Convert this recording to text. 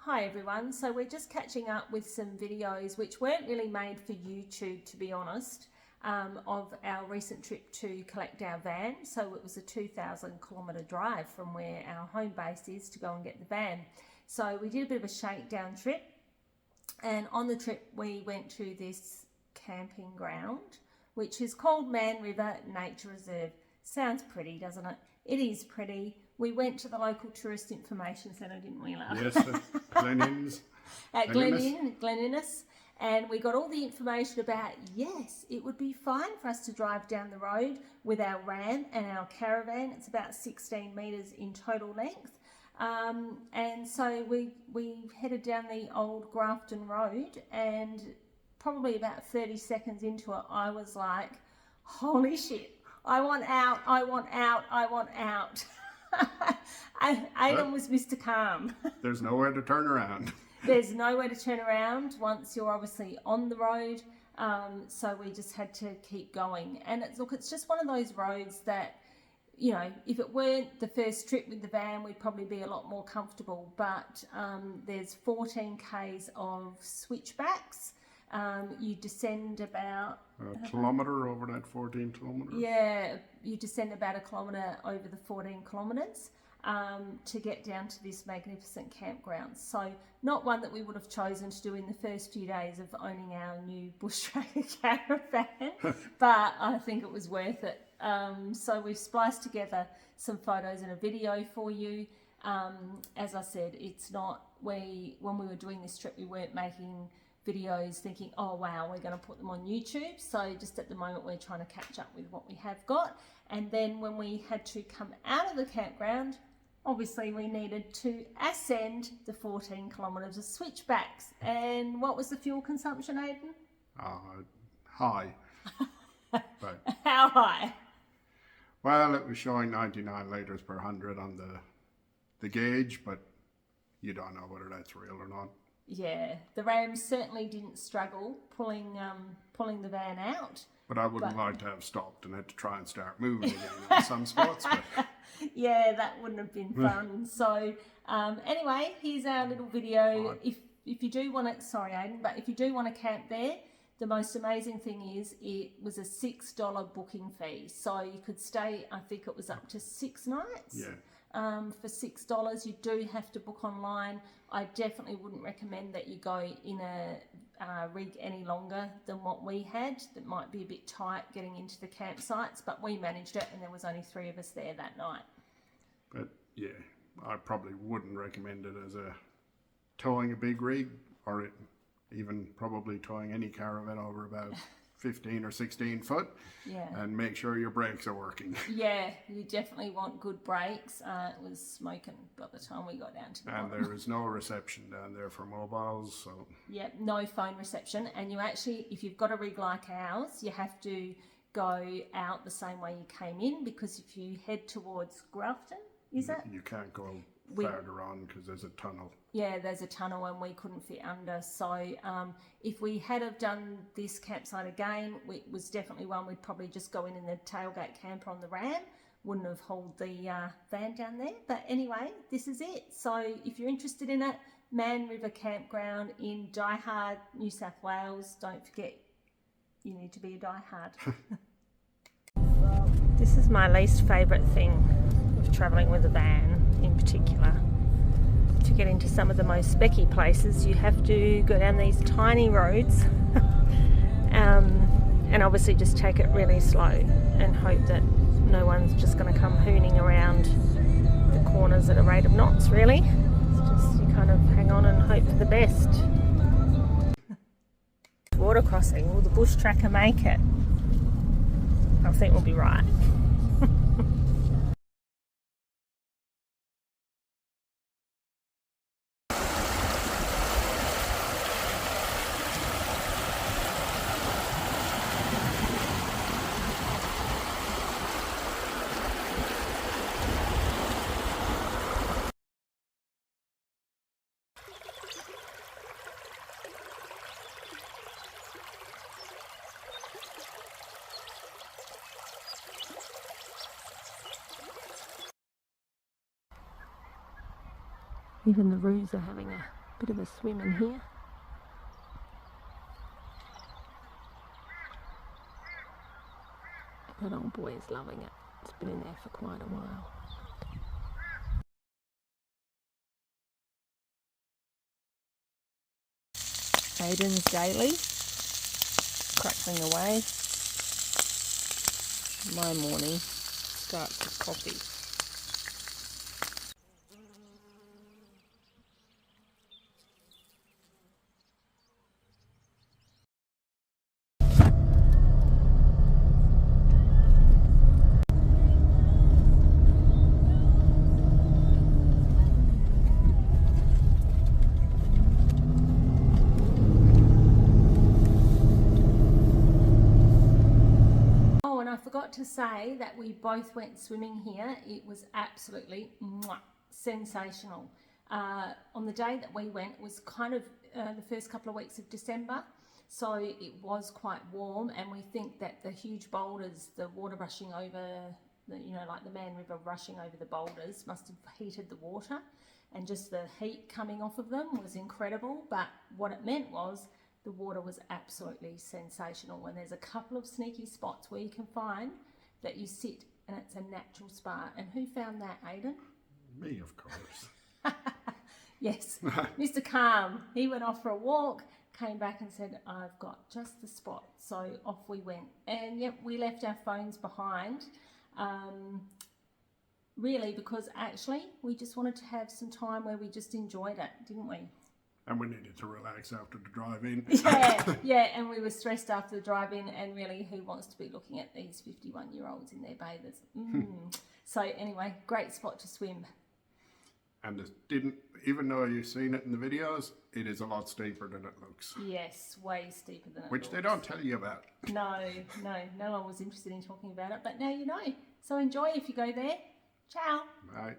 Hi everyone, so we're just catching up with some videos which weren't really made for YouTube, to be honest, of our recent trip to collect our van. So it was a 2,000 kilometre drive from where our home base is to go and get the van. So we did a bit of a shakedown trip, and on the trip we went to this camping ground which is called Man River Nature Reserve. Sounds pretty, doesn't it? It is pretty. We went to the local tourist information centre, didn't we, love? Yes, at Glen Innes. And we got all the information about, yes, it would be fine for us to drive down the road with our Ram and our caravan. It's about 16 metres in total length. And so we headed down the old Grafton Road, and probably about 30 seconds into it, I was like, holy shit, I want out, I want out, I want out. Aidan was Mr. Calm. There's nowhere to turn around. There's nowhere to turn around once you're obviously on the road. So we just had to keep going. And it's just one of those roads that, you know, if it weren't the first trip with the van, we'd probably be a lot more comfortable. But there's 14 k's of switchbacks. You descend about a kilometre over that 14 kilometres. Yeah, you descend about a kilometre over the 14 kilometres to get down to this magnificent campground. So not one that we would have chosen to do in the first few days of owning our new bush tracker caravan, but I think it was worth it. So we've spliced together some photos and a video for you. As I said, it's not, when we were doing this trip, we weren't making videos thinking, oh wow, we're going to put them on YouTube. So just at the moment we're trying to catch up with what we have got. And then when we had to come out of the campground, obviously we needed to ascend the 14 kilometres of switchbacks. And what was the fuel consumption, Aidan? High. But, how high? Well, it was showing 99 litres per 100 on the gauge, but you don't know whether that's real or not. Yeah, the Ram certainly didn't struggle pulling the van out. But I wouldn't like to have stopped and had to try and start moving again in some spots. But yeah, that wouldn't have been fun. So anyway, here's our little video. If you do want to, sorry Aidan, but if you do want to camp there, the most amazing thing is it was a $6 booking fee. So you could stay, I think it was up to 6 nights. yeah. For $6. You do have to book online. I definitely wouldn't recommend that you go in a rig any longer than what we had. That might be a bit tight getting into the campsites, but we managed it and there was only 3 of us there that night. But yeah, I probably wouldn't recommend it as towing a big rig, or even probably towing any caravan over about 15 or 16 foot. Yeah. And make sure your brakes are working. Yeah, you definitely want good brakes. It was smoking by the time we got down to the bottom. There is no reception down there for mobiles, so yeah, no phone reception. And you actually, if you've got a rig like ours, you have to go out the same way you came in, because if you head towards Grafton, is it? You can't go farther on because there's a tunnel. Yeah, there's a tunnel and we couldn't fit under. So if we had have done this campsite again, it was definitely one we'd probably just go in the tailgate camper on the Ram. Wouldn't have hauled the van down there. But anyway, this is it. So if you're interested in it, Man River Campground in Die Hard, New South Wales. Don't forget, you need to be a Die Hard. This is my least favourite thing of travelling with a van in particular. To get into some of the most specky places, you have to go down these tiny roads and obviously just take it really slow and hope that no one's just going to come hooning around the corners at a rate of knots, really. It's just you kind of hang on and hope for the best. Water crossing, will the bush tracker make it? I think we'll be right. Even the roos are having a Bit of a swim in here. That old boy is loving it. It's been in there for quite a while. Aiden's daily, crackling away. My morning starts with coffee. I forgot to say that we both went swimming here. It was absolutely sensational. On the day that we went was kind of the first couple of weeks of December, so it was quite warm, and we think that the huge boulders, the water rushing over, like the Man River rushing over the boulders, must have heated the water, and just the heat coming off of them was incredible. But what it meant was the water was absolutely sensational, and there's a couple of sneaky spots where you can find that you sit and it's a natural spa. And who found that, Aiden? Me, of course. Yes, Mr. Calm. He went off for a walk, came back and said, I've got just the spot. So off we went. And yep, we left our phones behind, really, because actually we just wanted to have some time where we just enjoyed it, didn't we? And we needed to relax after the drive-in. Yeah, and we were stressed after the drive-in, and really, who wants to be looking at these 51-year-olds in their bathers? So anyway, great spot to swim. And it didn't, even though you've seen it in the videos, it is a lot steeper than it looks. Yes, way steeper than it Which looks. they don't tell you about. No one was interested in talking about it, but now you know. So enjoy if you go there. Ciao. Bye.